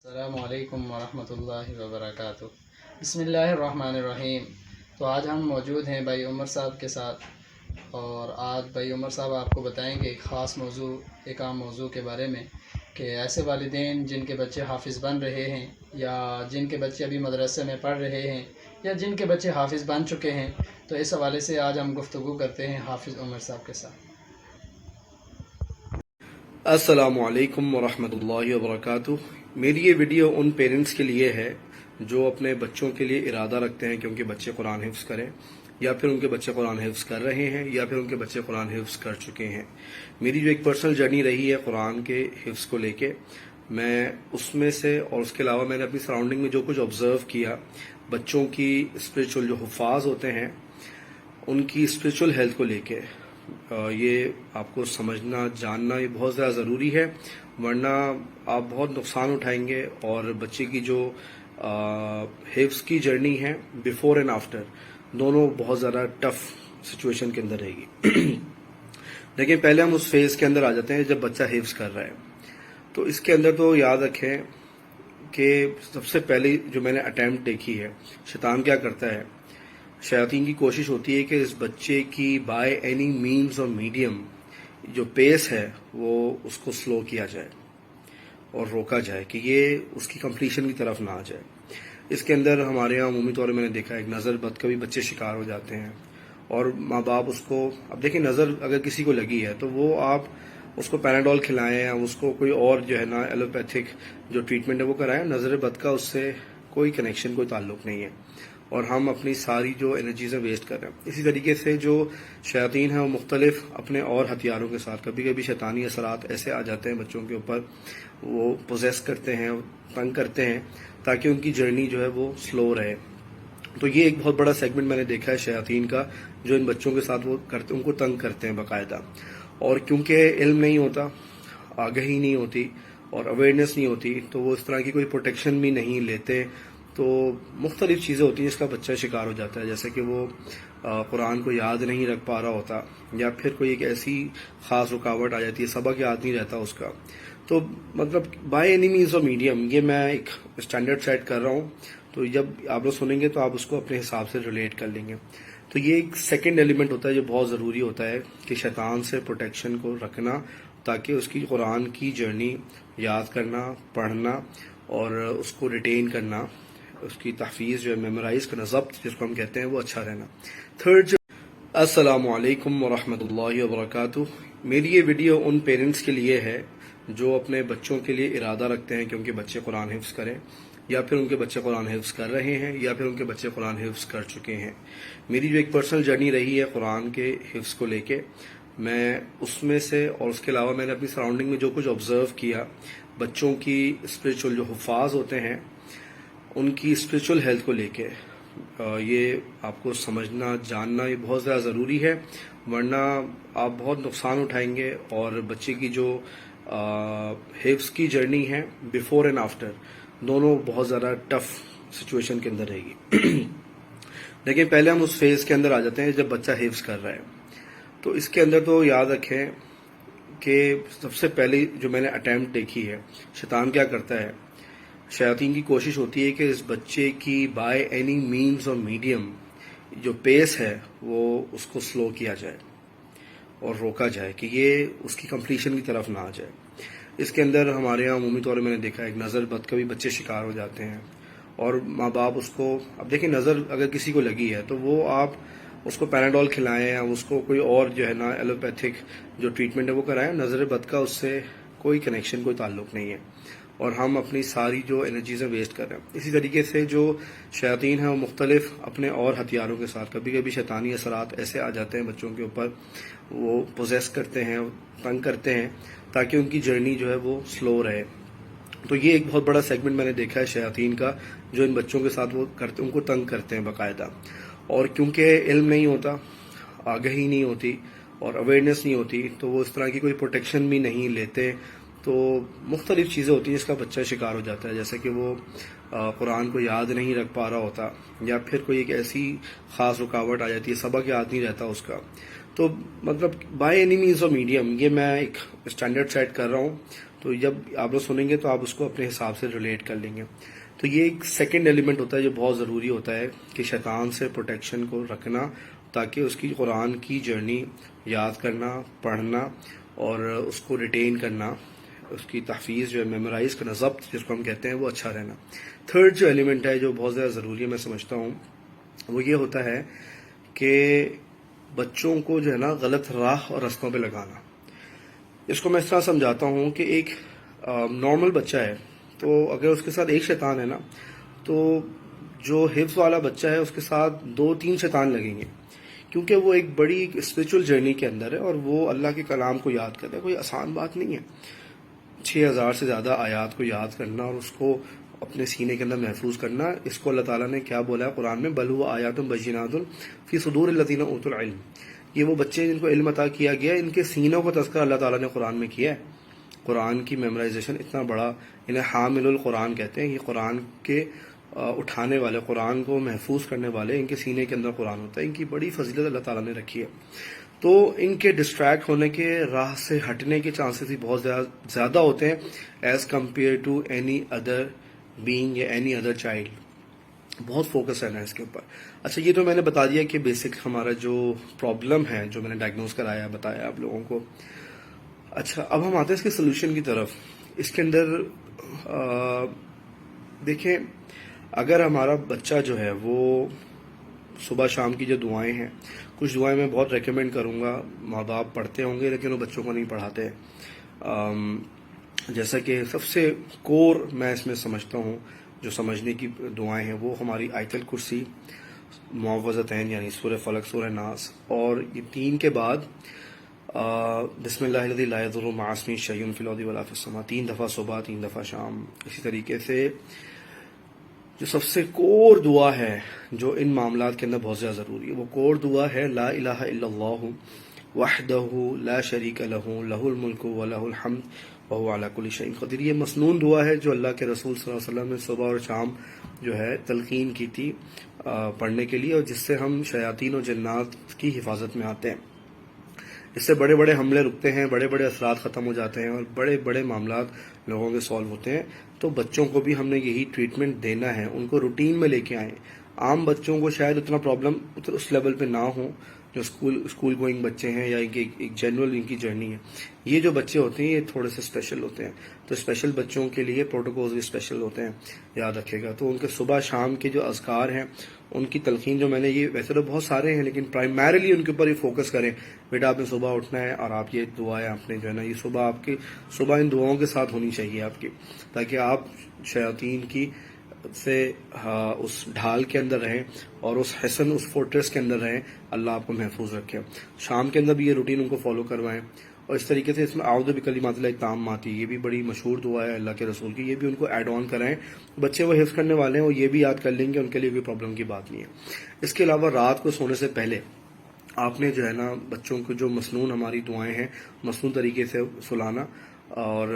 السلام علیکم ورحمۃ اللہ وبرکاتہ۔ بسم اللہ الرحمن الرحیم۔ تو آج ہم موجود ہیں بھائی عمر صاحب کے ساتھ، اور آج بھائی عمر صاحب آپ کو بتائیں گے ایک خاص موضوع، ایک عام موضوع کے بارے میں، کہ ایسے والدین جن کے بچے حافظ بن رہے ہیں، یا جن کے بچے ابھی مدرسے میں پڑھ رہے ہیں، یا جن کے بچے حافظ بن چکے ہیں، تو اس حوالے سے آج ہم گفتگو کرتے ہیں حافظ عمر صاحب کے ساتھ۔ السلام علیکم ورحمۃ اللہ وبرکاتہ۔ میری یہ ویڈیو ان پیرنٹس کے لیے ہے جو اپنے بچوں کے لیے ارادہ رکھتے ہیں کہ ان کے بچے قرآن حفظ کریں، یا پھر ان کے بچے قرآن حفظ کر رہے ہیں، یا پھر ان کے بچے قرآن حفظ کر چکے ہیں۔ میری جو ایک پرسنل جرنی رہی ہے قرآن کے حفظ کو لے کے، میں اس میں سے اور اس کے علاوہ میں نے اپنی سراؤنڈنگ میں جو کچھ آبزرو کیا، بچوں کی اسپریچول جو حفاظ ہوتے ہیں ان کی اسپریچول ہیلتھ کو لے کے، یہ آپ کو سمجھنا جاننا یہ بہت زیادہ ضروری ہے، ورنہ آپ بہت نقصان اٹھائیں گے، اور بچے کی جو حفظ کی جرنی ہے بیفور اینڈ آفٹر دونوں بہت زیادہ ٹف سچویشن کے اندر رہے گی۔ لیکن پہلے ہم اس فیز کے اندر آ جاتے ہیں جب بچہ حفظ کر رہا ہے۔ تو اس کے اندر تو یاد رکھیں کہ سب سے پہلے جو میں نے اٹیمپٹ دیکھی ہے، شیطان کیا کرتا ہے، شیاطین کی کوشش ہوتی ہے کہ اس بچے کی بائی اینی مینز اور میڈیم جو پیس ہے وہ اس کو سلو کیا جائے اور روکا جائے کہ یہ اس کی کمپلیشن کی طرف نہ آ جائے۔ اس کے اندر ہمارے ہاں عمومی طور پر میں نے دیکھا ایک نظر بد کا بھی بچے شکار ہو جاتے ہیں، اور ماں باپ اس کو، اب دیکھیں نظر اگر کسی کو لگی ہے تو وہ آپ اس کو پیناڈول کھلائیں یا اس کو کوئی اور جو ہے نا ایلوپیتھک جو ٹریٹمنٹ ہے وہ کرائیں، نظر بد کا اس سے کوئی کنیکشن، کوئی تعلق نہیں ہے، اور ہم اپنی ساری جو انرجیزیں ویسٹ کر رہے ہیں۔ اسی طریقے سے جو شیاطین ہیں وہ مختلف اپنے اور ہتھیاروں کے ساتھ، کبھی کبھی شیطانی اثرات ایسے آ جاتے ہیں بچوں کے اوپر، وہ پوزیس کرتے ہیں، تنگ کرتے ہیں تاکہ ان کی جرنی جو ہے وہ سلو رہے۔ تو یہ ایک بہت بڑا سیگمنٹ میں نے دیکھا ہے شیاطین کا، جو ان بچوں کے ساتھ وہ کرتے، ان کو تنگ کرتے ہیں باقاعدہ، اور کیونکہ علم نہیں ہوتا، آگہی نہیں ہوتی اور اویئرنیس نہیں ہوتی، تو وہ اس طرح کی کوئی پروٹیکشن بھی نہیں لیتے، تو مختلف چیزیں ہوتی ہیں جس کا بچہ شکار ہو جاتا ہے، جیسے کہ وہ قرآن کو یاد نہیں رکھ پا رہا ہوتا، یا پھر کوئی ایک ایسی خاص رکاوٹ آ جاتی ہے، سبق یاد نہیں رہتا اس کا۔ تو مطلب بائی اینی مینز اور میڈیم، یہ میں ایک اسٹینڈرڈ سیٹ کر رہا ہوں، تو جب آپ لوگ سنیں گے تو آپ اس کو اپنے حساب سے ریلیٹ کر لیں گے۔ تو یہ ایک سیکنڈ ایلیمنٹ ہوتا ہے جو بہت ضروری ہوتا ہے کہ شیطان سے پروٹیکشن کو رکھنا، تاکہ اس کی قرآن کی جرنی یاد کرنا، پڑھنا اور اس کو ریٹین کرنا، اس کی تحفیظ جو ہے میمورائز کرنا، ضبط جس کو ہم کہتے ہیں، وہ اچھا رہنا۔ تھرڈ، السلام علیکم ورحمۃ اللہ وبرکاتہ۔ میری یہ ویڈیو ان پیرنٹس کے لیے ہے جو اپنے بچوں کے لیے ارادہ رکھتے ہیں کہ ان کے بچے قرآن حفظ کریں، یا پھر ان کے بچے قرآن حفظ کر رہے ہیں، یا پھر ان کے بچے قرآن حفظ کر چکے ہیں۔ میری جو ایک پرسنل جرنی رہی ہے قرآن کے حفظ کو لے کے، میں اس میں سے اور اس کے علاوہ میں نے اپنی سراؤنڈنگ میں جو کچھ آبزرو کیا، بچوں کی اسپریچول جو حفاظ ہوتے ہیں ان کی اسپریچول ہیلتھ کو لے کے، یہ آپ کو سمجھنا جاننا یہ بہت زیادہ ضروری ہے، ورنہ آپ بہت نقصان اٹھائیں گے، اور بچے کی جو حفظ کی جرنی ہے بیفور اینڈ آفٹر دونوں بہت زیادہ ٹف سچویشن کے اندر رہے گی۔ لیکن پہلے ہم اس فیز کے اندر آ جاتے ہیں جب بچہ حفظ کر رہا ہے۔ تو اس کے اندر تو یاد رکھیں کہ سب سے پہلے جو میں نے اٹیمپٹ دیکھی ہے، شیطان کیا کرتا ہے، شیاطین کی کوشش ہوتی ہے کہ اس بچے کی بائی اینی مینز اور میڈیم جو پیس ہے وہ اس کو سلو کیا جائے اور روکا جائے کہ یہ اس کی کمپلیشن کی طرف نہ آ جائے۔ اس کے اندر ہمارے ہاں عمومی طور پر میں نے دیکھا ایک نظر بد کا بھی بچے شکار ہو جاتے ہیں، اور ماں باپ اس کو، اب دیکھیں نظر اگر کسی کو لگی ہے تو وہ آپ اس کو پیناڈول کھلائیں یا اس کو کوئی اور جو ہے نا ایلوپیتھک جو ٹریٹمنٹ ہے وہ کرائیں، نظر بد کا اس سے کوئی کنیکشن، کوئی تعلق نہیں ہے، اور ہم اپنی ساری جو انرجیزیں ویسٹ کر رہے ہیں۔ اسی طریقے سے جو شیاطین ہیں وہ مختلف اپنے اور ہتھیاروں کے ساتھ، کبھی کبھی شیطانی اثرات ایسے آ جاتے ہیں بچوں کے اوپر، وہ پوزیس کرتے ہیں، تنگ کرتے ہیں تاکہ ان کی جرنی جو ہے وہ سلو رہے۔ تو یہ ایک بہت بڑا سیگمنٹ میں نے دیکھا ہے شیاطین کا، جو ان بچوں کے ساتھ وہ کرتے، ان کو تنگ کرتے ہیں باقاعدہ، اور کیونکہ علم نہیں ہوتا، آگہی نہیں ہوتی اور اویئرنیس نہیں ہوتی، تو وہ اس طرح کی کوئی پروٹیکشن بھی نہیں لیتے، تو مختلف چیزیں ہوتی ہیں جس کا بچہ شکار ہو جاتا ہے، جیسے کہ وہ قرآن کو یاد نہیں رکھ پا رہا ہوتا، یا پھر کوئی ایک ایسی خاص رکاوٹ آ جاتی ہے، سبق یاد نہیں رہتا اس کا۔ تو مطلب بائی اینی مینز اور میڈیم، یہ میں ایک اسٹینڈرڈ سیٹ کر رہا ہوں، تو جب آپ لوگ سنیں گے تو آپ اس کو اپنے حساب سے ریلیٹ کر لیں گے. تو یہ ایک سیکنڈ ایلیمنٹ ہوتا ہے جو بہت ضروری ہوتا ہے کہ شیطان سے پروٹیکشن کو رکھنا، تاکہ اس کی قرآن کی جرنی یاد کرنا، پڑھنا اور اس کو ریٹین کرنا، اس کی تحفیظ جو ہے میمورائز کرنا، ضبط جس کو ہم کہتے ہیں، وہ اچھا رہنا. تھرڈ جو ایلیمنٹ ہے جو بہت زیادہ ضروری ہے میں سمجھتا ہوں، وہ یہ ہوتا ہے کہ بچوں کو جو ہے نا غلط راہ اور رستوں پہ لگانا. اس کو میں اس طرح سمجھاتا ہوں کہ ایک نارمل بچہ ہے، تو اگر اس کے ساتھ ایک شیطان ہے نا، تو جو حفظ والا بچہ ہے اس کے ساتھ 2-3 شیطان لگیں گے، کیونکہ وہ ایک بڑی اسپرچل جرنی کے اندر ہے اور وہ اللہ کے کلام کو یاد کرتا ہے. کوئی آسان بات نہیں ہے 6000 سے زیادہ آیات کو یاد کرنا اور اس کو اپنے سینے کے اندر محفوظ کرنا. اس کو اللہ تعالیٰ نے کیا بولا ہے قرآن میں، بل هو آیات بینات فی صدور الذین اوتوا العلم. یہ وہ بچے جن کو علم عطا کیا گیا، ان کے سینوں کو تذکرہ اللہ تعالیٰ نے قرآن میں کیا ہے. قرآن کی میمورائزیشن اتنا بڑا، انہیں حامل القرآن کہتے ہیں. یہ قرآن کے اٹھانے والے، قرآن کو محفوظ کرنے والے، ان کے سینے کے اندر قرآن ہوتا ہے. ان کی بڑی فضیلت اللہ تعالیٰ نے رکھی ہے. تو ان کے ڈسٹریکٹ ہونے کے، راہ سے ہٹنے کے چانسز بھی بہت زیادہ ہوتے ہیں as compare to any other being یا اینی ادر چائلڈ. بہت فوکس رہنا ہے اس کے اوپر. اچھا، یہ تو میں نے بتا دیا کہ بیسک ہمارا جو پرابلم ہے، جو میں نے ڈائگنوز کرایا، بتایا آپ لوگوں کو. اچھا، اب ہم آتے ہیں اس کے سلوشن کی طرف. اس کے اندر دیکھیں، اگر ہمارا بچہ جو ہے وہ صبح شام کی جو دعائیں ہیں، کچھ دعائیں میں بہت ریکمینڈ کروں گا، ماں باپ پڑھتے ہوں گے لیکن وہ بچوں کو نہیں پڑھاتے. جیسا کہ سب سے کور میں اس میں سمجھتا ہوں جو سمجھنے کی دعائیں ہیں، وہ ہماری آیت الکرسی، معوذتین یعنی سورہ فلق، سورہ ناس، اور یہ 3 کے بعد بسم اللہ الذی لا یضر مع اسمہ شیء فی الارض ولا فی السماء، 3 دفعہ صبح، 3 دفعہ شام. اسی طریقے سے جو سب سے کور دعا ہے جو ان معاملات کے اندر بہت زیادہ ضروری ہے، وہ کور دعا ہے لا الہ الا اللہ وحدہ لا شریک لہ لہ الملک ولہ الحمد وہو علی کل شیء قدیر. یہ مسنون دعا ہے جو اللہ کے رسول صلی اللہ علیہ وسلم نے صبح اور شام جو ہے تلقین کی تھی پڑھنے کے لیے، اور جس سے ہم شیاطین و جنات کی حفاظت میں آتے ہیں. اس سے بڑے بڑے حملے رکتے ہیں، بڑے بڑے اثرات ختم ہو جاتے ہیں اور بڑے بڑے معاملات لوگوں کے سالو ہوتے ہیں. تو بچوں کو بھی ہم نے یہی ٹریٹمنٹ دینا ہے، ان کو روٹین میں لے کے آئیں. عام بچوں کو شاید اتنا پرابلم اس لیول پہ نہ ہو جو اسکول گوئنگ بچے ہیں، یا ایک جنرل ان کی جرنی ہے. یہ جو بچے ہوتے ہیں یہ تھوڑے سے اسپیشل ہوتے ہیں، تو اسپیشل بچوں کے لیے پروٹوکولز بھی اسپیشل ہوتے ہیں، یاد رکھے گا. تو ان کے صبح شام کے جو اذکار ہیں، ان کی تلقین جو میں نے، یہ ویسے تو بہت سارے ہیں لیکن پرائمریلی ان کے اوپر ہی فوکس کریں. بیٹا آپ نے صبح اٹھنا ہے اور آپ یہ دعائیں آپ نے جو ہے نا، یہ صبح آپ کی صبح ان دعاؤں کے ساتھ ہونی چاہیے آپ کی، تاکہ آپ شیاطین کی سے اس ڈھال کے اندر رہیں اور اس حصن، اس فورٹریس کے اندر رہیں. اللہ آپ کو محفوظ رکھے. شام کے اندر بھی یہ روٹین ان کو فالو کروائیں. اور اس طریقے سے اس میں اعوذ بکلمات اللہ التامات، یہ بھی بڑی مشہور دعا ہے اللہ کے رسول کی، یہ بھی ان کو ایڈ آن کرائیں. بچے وہ حفظ کرنے والے ہیں، وہ یہ بھی یاد کر لیں گے، ان کے لیے کوئی پرابلم کی بات نہیں ہے. اس کے علاوہ رات کو سونے سے پہلے آپ نے جو ہے نا بچوں کو جو مسنون ہماری دعائیں ہیں، مسنون طریقے سے سلانا اور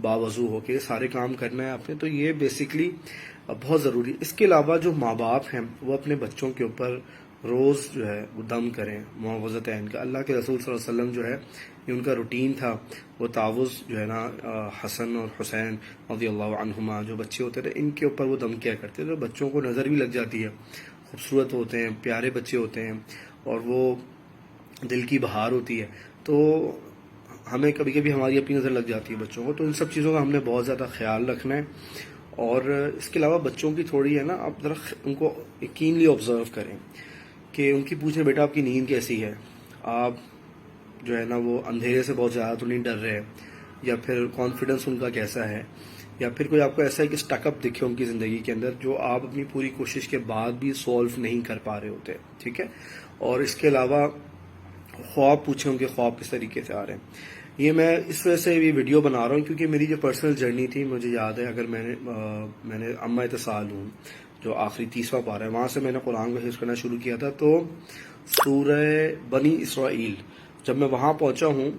باوضو ہو کے سارے کام کرنا ہے آپ نے. تو یہ بیسکلی بہت ضروری. اس کے علاوہ جو ماں باپ ہیں وہ اپنے بچوں کے اوپر روز جو ہے وہ دم کریں معوذتین کا. اللہ کے رسول صلی اللہ علیہ وسلم جو ہے یہ ان کا روٹین تھا. وہ تعوذ جو ہے نا حسن اور حسین رضی اللہ عنہما جو بچے ہوتے تھے ان کے اوپر وہ دم کیا کرتے تھے. بچوں کو نظر بھی لگ جاتی ہے، خوبصورت ہوتے ہیں، پیارے بچے ہوتے ہیں اور وہ دل کی بہار ہوتی ہے. تو ہمیں کبھی کبھی ہماری اپنی نظر لگ جاتی ہے بچوں کو. تو ان سب چیزوں کا ہم نے بہت زیادہ خیال رکھنا ہے. اور اس کے علاوہ بچوں کی تھوڑی ہے نا، آپ ذرا ان کو یقینلی آبزرو کریں کہ ان کی پوچھیں بیٹا آپ کی نیند کیسی ہے، آپ جو ہے نا وہ اندھیرے سے بہت زیادہ تو نہیں ڈر رہے، یا پھر کانفیڈنس ان کا کیسا ہے، یا پھر کوئی آپ کو ایسا ہے کہ اسٹک اپ دکھے ان کی زندگی کے اندر جو آپ اپنی پوری کوشش کے بعد بھی سولو نہیں کر پا رہے ہوتے. ٹھیک ہے. اور اس کے علاوہ خواب پوچھیں، ان کے خواب کس طریقے سے آ رہے ہیں. یہ میں اس وجہ سے یہ ویڈیو بنا رہا ہوں کیونکہ میری جو پرسنل جرنی تھی، مجھے یاد ہے، اگر میں نے اما اتصال ہوں جو آخری 30واں پارہ ہے، وہاں سے میں نے قرآن کو حفظ کرنا شروع کیا تھا. تو سورہ بنی اسرائیل جب میں وہاں پہنچا ہوں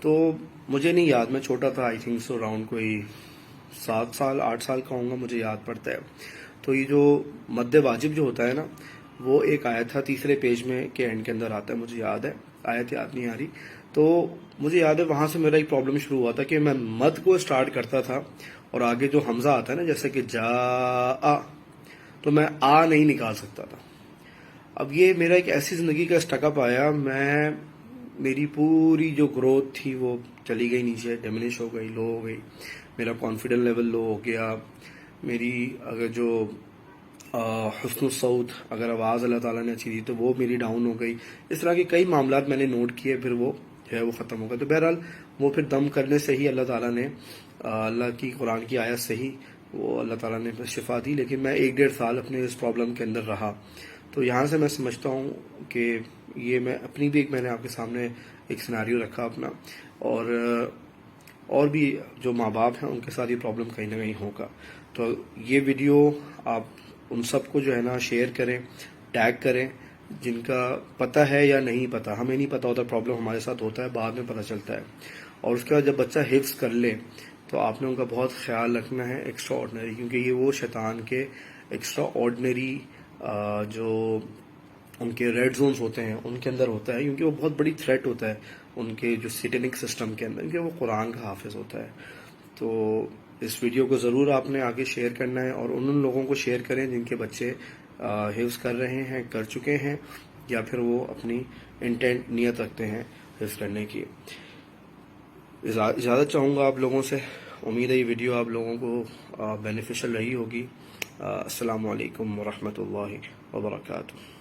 تو مجھے نہیں یاد، میں چھوٹا تھا، آئی تھنک سو اراؤنڈ کوئی 7 سال 8 سال کا ہوں گا، مجھے یاد پڑتا ہے. تو یہ جو مد واجب جو ہوتا ہے نا، وہ ایک آیت تھا 3 پیج میں کے اینڈ کے اندر آتا ہے، مجھے یاد ہے، آیت یاد نہیں آ رہی. تو مجھے یاد ہے وہاں سے میرا ایک پرابلم شروع ہوا تھا کہ میں مد کو اسٹارٹ کرتا تھا اور آگے جو حمزہ آتا ہے نا جیسے کہ جا، تو میں آ نہیں نکال سکتا تھا. اب یہ میرا ایک ایسی زندگی کا اسٹک اپ آیا، میری پوری جو گروتھ تھی وہ چلی گئی نیچے، ڈیمینش ہو گئی، لو ہو گئی. میرا کانفیڈنس لیول لو ہو گیا. میری اگر جو حسن الصوت، اگر آواز اللہ تعالیٰ نے اچھی دی تو وہ میری ڈاؤن ہو گئی. اس طرح کے کئی معاملات میں نے نوٹ کیے، پھر وہ جو ہے وہ ختم ہو گئے. تو بہرحال وہ پھر دم کرنے سے ہی اللہ تعالیٰ نے، اللہ کی قرآن کی آیت سے ہی وہ اللہ تعالیٰ نے شفا دی. لیکن میں 1-1.5 سال اپنے اس پرابلم کے اندر رہا. تو یہاں سے میں سمجھتا ہوں کہ یہ میں اپنی بھی میں نے آپ کے سامنے ایک سیناریو رکھا اپنا، اور بھی جو ماں باپ ہیں ان کے ساتھ یہ پرابلم کہیں نہ کہیں ہوگا. تو یہ ویڈیو آپ ان سب کو جو ہے نا شیئر کریں، ٹیگ کریں، جن کا پتہ ہے یا نہیں پتہ. ہمیں نہیں پتہ ہوتا، پرابلم ہمارے ساتھ ہوتا ہے، بعد میں پتہ چلتا ہے. اور اس کے بعد جب بچہ حفظ کر لے تو آپ نے ان کا بہت خیال رکھنا ہے، ایکسٹرا آرڈنری، کیونکہ یہ وہ شیطان کے ایکسٹرا آرڈنری جو ان کے ریڈ زونز ہوتے ہیں ان کے اندر ہوتا ہے، کیونکہ وہ بہت بڑی تھریٹ ہوتا ہے ان کے جو سیٹینک سسٹم کے اندر، کیونکہ وہ قرآن کا حافظ ہوتا ہے. تو اس ویڈیو کو ضرور آپ نے آگے شیئر کرنا ہے، اور ان لوگوں کو شیئر کریں جن کے بچے حفظ کر رہے ہیں، کر چکے ہیں، یا پھر وہ اپنی انٹینٹ نیت رکھتے ہیں حفظ کرنے کی. اجازت چاہوں گا آپ لوگوں سے. امید ہے یہ ویڈیو آپ لوگوں کو بینیفیشل رہی ہوگی. السلام علیکم ورحمۃ اللہ وبرکاتہ.